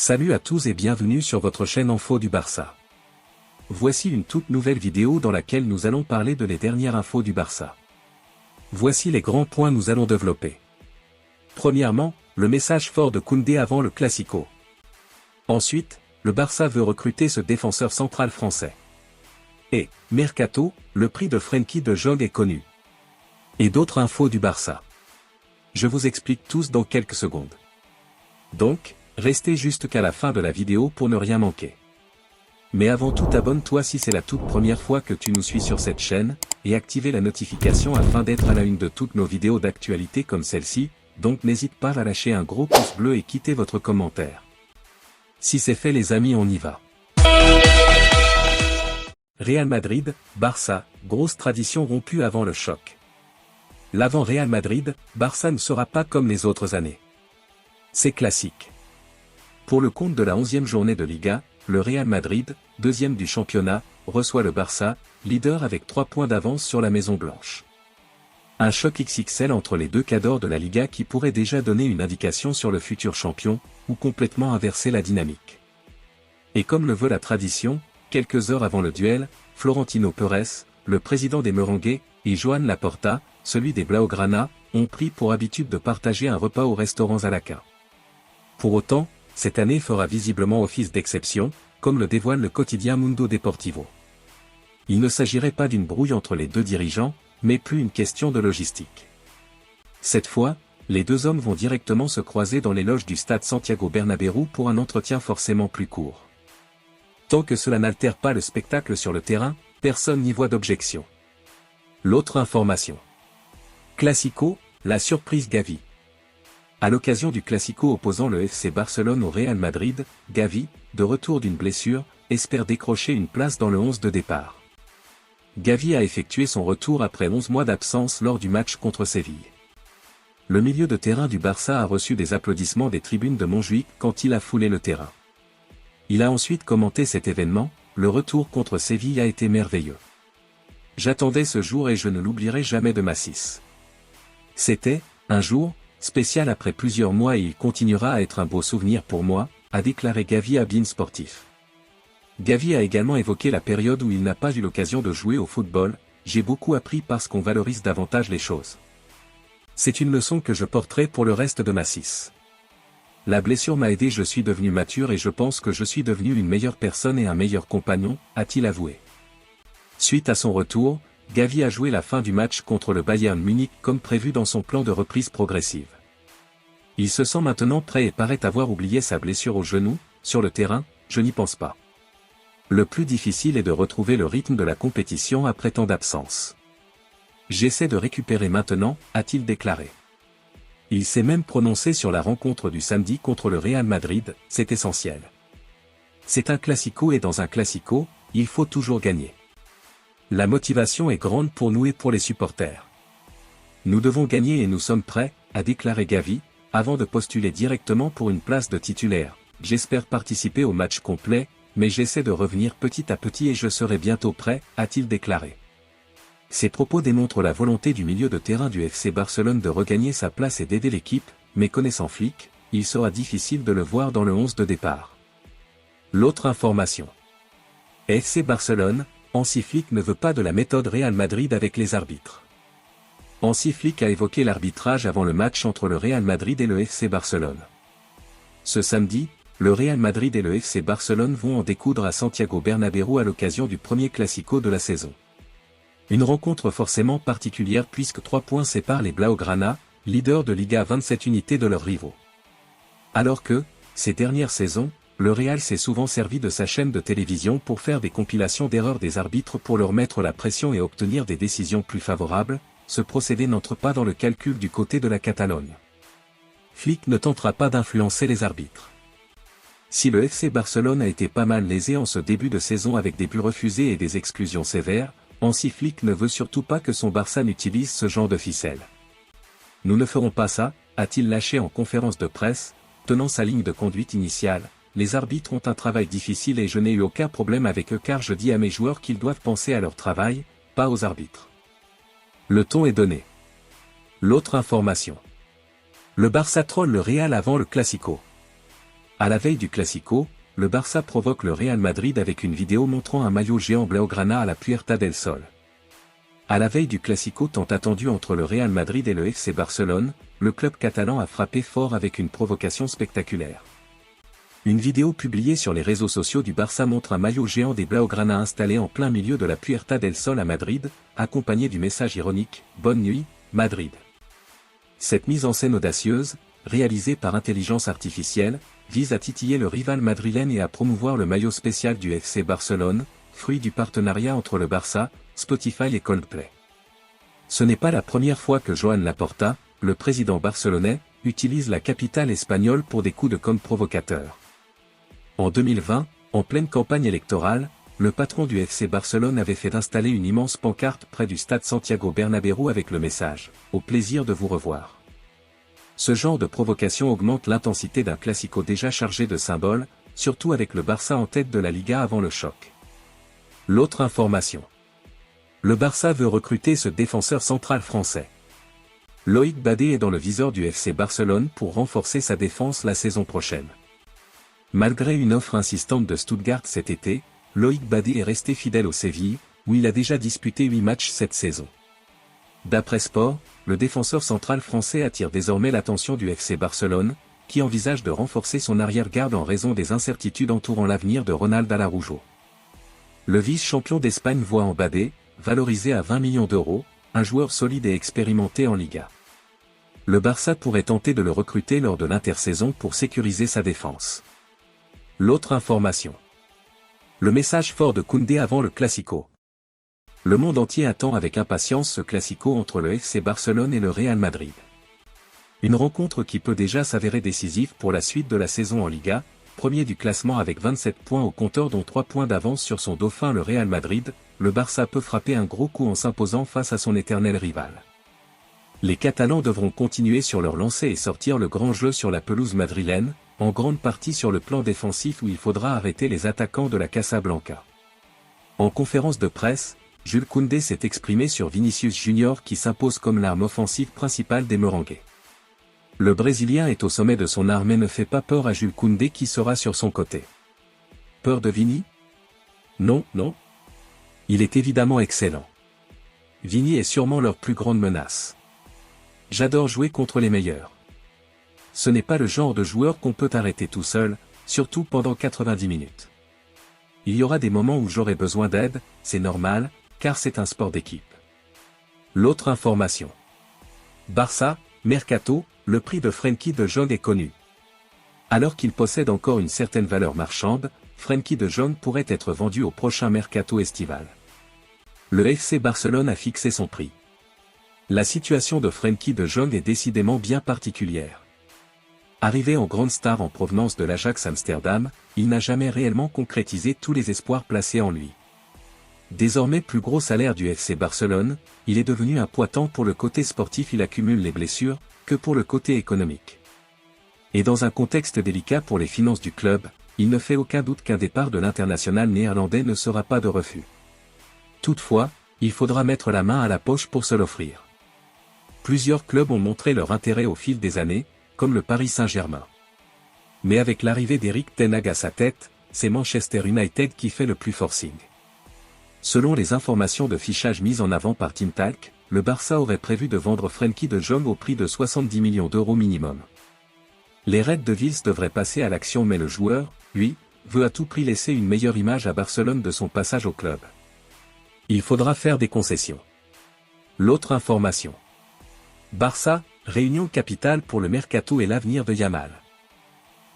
Salut à tous et bienvenue sur votre chaîne Info du Barça. Voici une toute nouvelle vidéo dans laquelle nous allons parler de les dernières infos du Barça. Voici les grands points nous allons développer. Premièrement, le message fort de Koundé avant le Classico. Ensuite, le Barça veut recruter ce défenseur central français. Et, Mercato, le prix de Frenkie de Jong est connu. Et d'autres infos du Barça. Je vous explique tous dans quelques secondes. Donc, restez juste qu'à la fin de la vidéo pour ne rien manquer. Mais avant tout, abonne-toi si c'est la toute première fois que tu nous suis sur cette chaîne, et activez la notification afin d'être à la une de toutes nos vidéos d'actualité comme celle-ci, donc n'hésite pas à lâcher un gros pouce bleu et quitter votre commentaire. Si c'est fait les amis, on y va. Real Madrid, Barça, grosse tradition rompue avant le choc. L'avant Real Madrid, Barça ne sera pas comme les autres années. C'est classique. Pour le compte de la 11e journée de Liga, le Real Madrid, deuxième du championnat, reçoit le Barça, leader avec 3 points d'avance sur la Maison Blanche. Un choc XXL entre les deux cadors de la Liga qui pourrait déjà donner une indication sur le futur champion, ou complètement inverser la dynamique. Et comme le veut la tradition, quelques heures avant le duel, Florentino Pérez, le président des Merengues, et Joan Laporta, celui des Blaugrana, ont pris pour habitude de partager un repas aux restaurants Alaca. Pour autant, cette année fera visiblement office d'exception, comme le dévoile le quotidien Mundo Deportivo. Il ne s'agirait pas d'une brouille entre les deux dirigeants, mais plus une question de logistique. Cette fois, les deux hommes vont directement se croiser dans les loges du stade Santiago Bernabéu pour un entretien forcément plus court. Tant que cela n'altère pas le spectacle sur le terrain, personne n'y voit d'objection. L'autre information. Classico, la surprise Gavi. À l'occasion du Classico opposant le FC Barcelone au Real Madrid, Gavi, de retour d'une blessure, espère décrocher une place dans le 11 de départ. Gavi a effectué son retour après 11 mois d'absence lors du match contre Séville. Le milieu de terrain du Barça a reçu des applaudissements des tribunes de Montjuïc quand il a foulé le terrain. Il a ensuite commenté cet événement, le retour contre Séville a été merveilleux. J'attendais ce jour et je ne l'oublierai jamais de ma 6. C'était, un jour, spécial après plusieurs mois et il continuera à être un beau souvenir pour moi, a déclaré Gavi à beIN Sportif. Gavi a également évoqué la période où il n'a pas eu l'occasion de jouer au football, j'ai beaucoup appris parce qu'on valorise davantage les choses. C'est une leçon que je porterai pour le reste de ma 6. La blessure m'a aidé, je suis devenu mature et je pense que je suis devenu une meilleure personne et un meilleur compagnon, a-t-il avoué. Suite à son retour, Gavi a joué la fin du match contre le Bayern Munich comme prévu dans son plan de reprise progressive. Il se sent maintenant prêt et paraît avoir oublié sa blessure au genou. Sur le terrain, je n'y pense pas. Le plus difficile est de retrouver le rythme de la compétition après tant d'absence. J'essaie de récupérer maintenant, a-t-il déclaré. Il s'est même prononcé sur la rencontre du samedi contre le Real Madrid, c'est essentiel. C'est un classico et dans un classico, il faut toujours gagner. La motivation est grande pour nous et pour les supporters. Nous devons gagner et nous sommes prêts, a déclaré Gavi, avant de postuler directement pour une place de titulaire. J'espère participer au match complet, mais j'essaie de revenir petit à petit et je serai bientôt prêt, a-t-il déclaré. Ces propos démontrent la volonté du milieu de terrain du FC Barcelone de regagner sa place et d'aider l'équipe, mais connaissant Flick, il sera difficile de le voir dans le 11 de départ. L'autre information. FC Barcelone, Hansi Flick ne veut pas de la méthode Real Madrid avec les arbitres. Hansi Flick a évoqué l'arbitrage avant le match entre le Real Madrid et le FC Barcelone. Ce samedi, le Real Madrid et le FC Barcelone vont en découdre à Santiago Bernabéu à l'occasion du premier Classico de la saison. Une rencontre forcément particulière puisque 3 points séparent les Blaugrana, leaders de Liga à 27 unités de leurs rivaux. Alors que, ces dernières saisons, le Real s'est souvent servi de sa chaîne de télévision pour faire des compilations d'erreurs des arbitres pour leur mettre la pression et obtenir des décisions plus favorables, ce procédé n'entre pas dans le calcul du côté de la Catalogne. Flick ne tentera pas d'influencer les arbitres. Si le FC Barcelone a été pas mal lésé en ce début de saison avec des buts refusés et des exclusions sévères, Hansi Flick ne veut surtout pas que son Barça n'utilise ce genre de ficelle. Nous ne ferons pas ça, a-t-il lâché en conférence de presse, tenant sa ligne de conduite initiale. Les arbitres ont un travail difficile et je n'ai eu aucun problème avec eux car je dis à mes joueurs qu'ils doivent penser à leur travail, pas aux arbitres. Le ton est donné. L'autre information. Le Barça troll le Real avant le Classico. À la veille du Classico, le Barça provoque le Real Madrid avec une vidéo montrant un maillot géant blaugrana à la Puerta del Sol. À la veille du Classico tant attendu entre le Real Madrid et le FC Barcelone, le club catalan a frappé fort avec une provocation spectaculaire. Une vidéo publiée sur les réseaux sociaux du Barça montre un maillot géant des blaugrana installé en plein milieu de la Puerta del Sol à Madrid, accompagné du message ironique « Bonne nuit, Madrid ». Cette mise en scène audacieuse, réalisée par intelligence artificielle, vise à titiller le rival madrilène et à promouvoir le maillot spécial du FC Barcelone, fruit du partenariat entre le Barça, Spotify et Coldplay. Ce n'est pas la première fois que Joan Laporta, le président barcelonais, utilise la capitale espagnole pour des coups de com' provocateurs. En 2020, en pleine campagne électorale, le patron du FC Barcelone avait fait installer une immense pancarte près du stade Santiago Bernabéu avec le message « Au plaisir de vous revoir ». Ce genre de provocation augmente l'intensité d'un classico déjà chargé de symboles, surtout avec le Barça en tête de la Liga avant le choc. L'autre information. Le Barça veut recruter ce défenseur central français. Loïc Badé est dans le viseur du FC Barcelone pour renforcer sa défense la saison prochaine. Malgré une offre insistante de Stuttgart cet été, Loïc Badé est resté fidèle au Séville, où il a déjà disputé 8 matchs cette saison. D'après Sport, le défenseur central français attire désormais l'attention du FC Barcelone, qui envisage de renforcer son arrière-garde en raison des incertitudes entourant l'avenir de Ronald Araujo. Le vice-champion d'Espagne voit en Badé, valorisé à 20 millions d'euros, un joueur solide et expérimenté en Liga. Le Barça pourrait tenter de le recruter lors de l'intersaison pour sécuriser sa défense. L'autre information. Le message fort de Koundé avant le Classico. Le monde entier attend avec impatience ce Classico entre le FC Barcelone et le Real Madrid. Une rencontre qui peut déjà s'avérer décisive pour la suite de la saison en Liga, premier du classement avec 27 points au compteur dont 3 points d'avance sur son dauphin le Real Madrid, le Barça peut frapper un gros coup en s'imposant face à son éternel rival. Les Catalans devront continuer sur leur lancée et sortir le grand jeu sur la pelouse madrilène, en grande partie sur le plan défensif où il faudra arrêter les attaquants de la Casablanca. En conférence de presse, Jules Koundé s'est exprimé sur Vinicius Junior qui s'impose comme l'arme offensive principale des Merengues. Le Brésilien est au sommet de son art mais ne fait pas peur à Jules Koundé qui sera sur son côté. Peur de Vini? Non, non. Il est évidemment excellent. Vini est sûrement leur plus grande menace. J'adore jouer contre les meilleurs. Ce n'est pas le genre de joueur qu'on peut arrêter tout seul, surtout pendant 90 minutes. Il y aura des moments où j'aurai besoin d'aide, c'est normal, car c'est un sport d'équipe. L'autre information. Barça, Mercato, le prix de Frenkie de Jong est connu. Alors qu'il possède encore une certaine valeur marchande, Frenkie de Jong pourrait être vendu au prochain mercato estival. Le FC Barcelone a fixé son prix. La situation de Frenkie de Jong est décidément bien particulière. Arrivé en grande star en provenance de l'Ajax Amsterdam, il n'a jamais réellement concrétisé tous les espoirs placés en lui. Désormais plus gros salaire du FC Barcelone, il est devenu un poids tant pour le côté sportif il accumule les blessures, que pour le côté économique. Et dans un contexte délicat pour les finances du club, il ne fait aucun doute qu'un départ de l'international néerlandais ne sera pas de refus. Toutefois, il faudra mettre la main à la poche pour se l'offrir. Plusieurs clubs ont montré leur intérêt au fil des années, comme le Paris Saint-Germain. Mais avec l'arrivée d'Erik ten Hag à sa tête, c'est Manchester United qui fait le plus forcing. Selon les informations de fichage mises en avant par Team Talk, le Barça aurait prévu de vendre Frenkie de Jong au prix de 70 millions d'euros minimum. Les Red Devils devraient passer à l'action mais le joueur, lui, veut à tout prix laisser une meilleure image à Barcelone de son passage au club. Il faudra faire des concessions. L'autre information. Barça, réunion capitale pour le mercato et l'avenir de Yamal.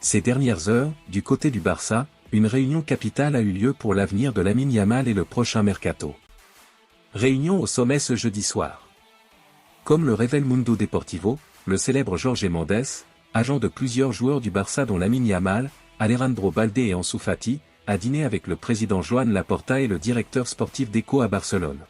Ces dernières heures, du côté du Barça, une réunion capitale a eu lieu pour l'avenir de Lamine Yamal et le prochain mercato. Réunion au sommet ce jeudi soir. Comme le révèle Mundo Deportivo, le célèbre Jorge Mendes, agent de plusieurs joueurs du Barça dont Lamine Yamal, Alejandro Balde et Ansu Fati, a dîné avec le président Joan Laporta et le directeur sportif d'Eco à Barcelone.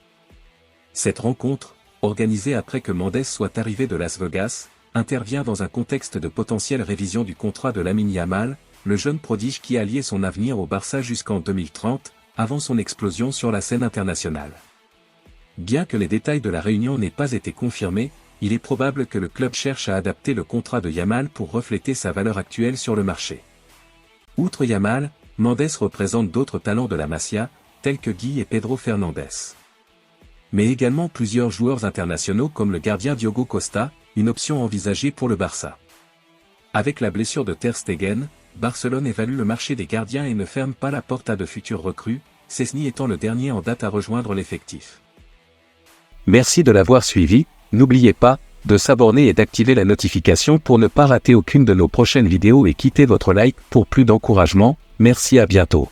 Cette rencontre, organisée après que Mendes soit arrivé de Las Vegas, intervient dans un contexte de potentielle révision du contrat de Lamine Yamal, le jeune prodige qui a lié son avenir au Barça jusqu'en 2030, avant son explosion sur la scène internationale. Bien que les détails de la réunion n'aient pas été confirmés, il est probable que le club cherche à adapter le contrat de Yamal pour refléter sa valeur actuelle sur le marché. Outre Yamal, Mendes représente d'autres talents de la Masia, tels que Guy et Pedro Fernandes. Mais également plusieurs joueurs internationaux comme le gardien Diogo Costa, une option envisagée pour le Barça. Avec la blessure de Ter Stegen, Barcelone évalue le marché des gardiens et ne ferme pas la porte à de futurs recrues, Szczęsny étant le dernier en date à rejoindre l'effectif. Merci de l'avoir suivi, n'oubliez pas de s'abonner et d'activer la notification pour ne pas rater aucune de nos prochaines vidéos et quittez votre like pour plus d'encouragement. Merci, à bientôt.